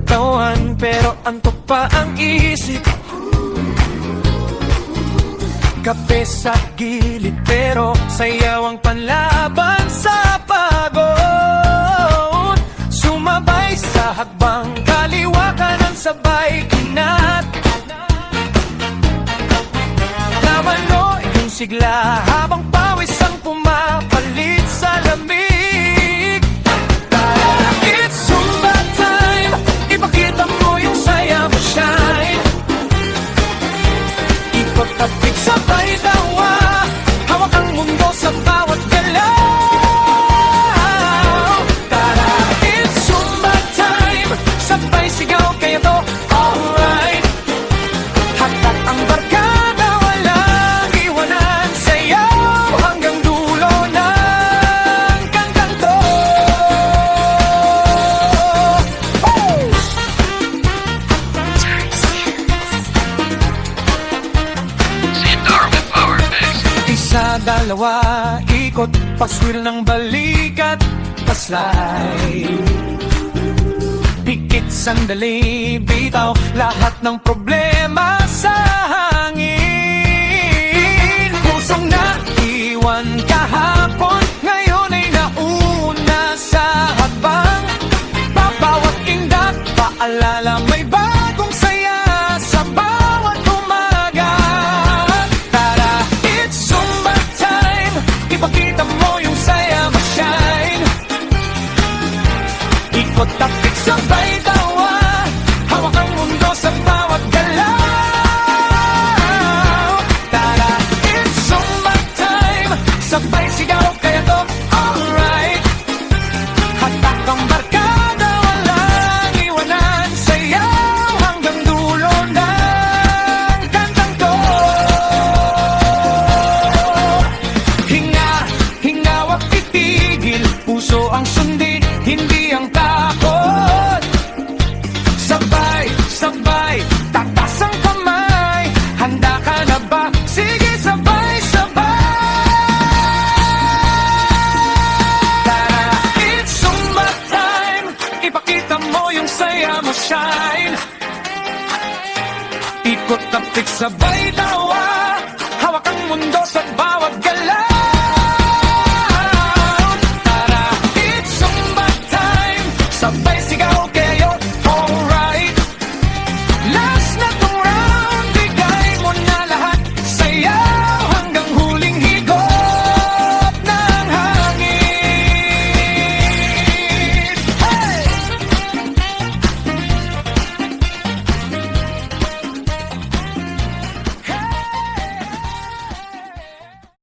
katawan, pero antok pa ang isip. Kape sa gilid, pero sayaw ang panlaban sa pagod. Sumabay sa hakbang, kaliwa kanan sabay kinat. Namalo yung sigla habang pawis ang pumapalit sa lamig. Tara, it's Zumba time, ipakita mo yung saya mo, shine. Ikot-tapik sabay dawa, hawak ang mundo sa bawat galaw. Tara, it's Zumba time, sabay sigaw kaya to alright. Hatak ang barkada, walang iwanan, sayaw hanggang dulo ng kantang to. Isa, dalawa, ikot, paswil ng balikat, paslide. Pikit, sandali, bitaw, lahat ng problema sa hangin. Pusong naiwan kahapon, ngayon ay nauna sa habang. Babawat indak, paalala may bagong saya sa bawat umaga. Tara, it's Zumba time, ipakita mo yung saya mo, shine. Ikot-tapik sabay tawa, hawak ang mundo sa bawat galaw. Tara, it's Zumba time, sabay sigaw kaya to alright. Hatak ang barkada, walang iwanan, sayaw hanggang dulo ng kantang to. Hinga, hinga, wag titigil, puso ang sundin, hindi ang takot. Sabay, sabay, tatas ang kamay, handa ka na ba? Sige, sabay, sabay. Tara, it's Zumba time, ipakita mo yung saya mo, shine. Ikot-tapik sabay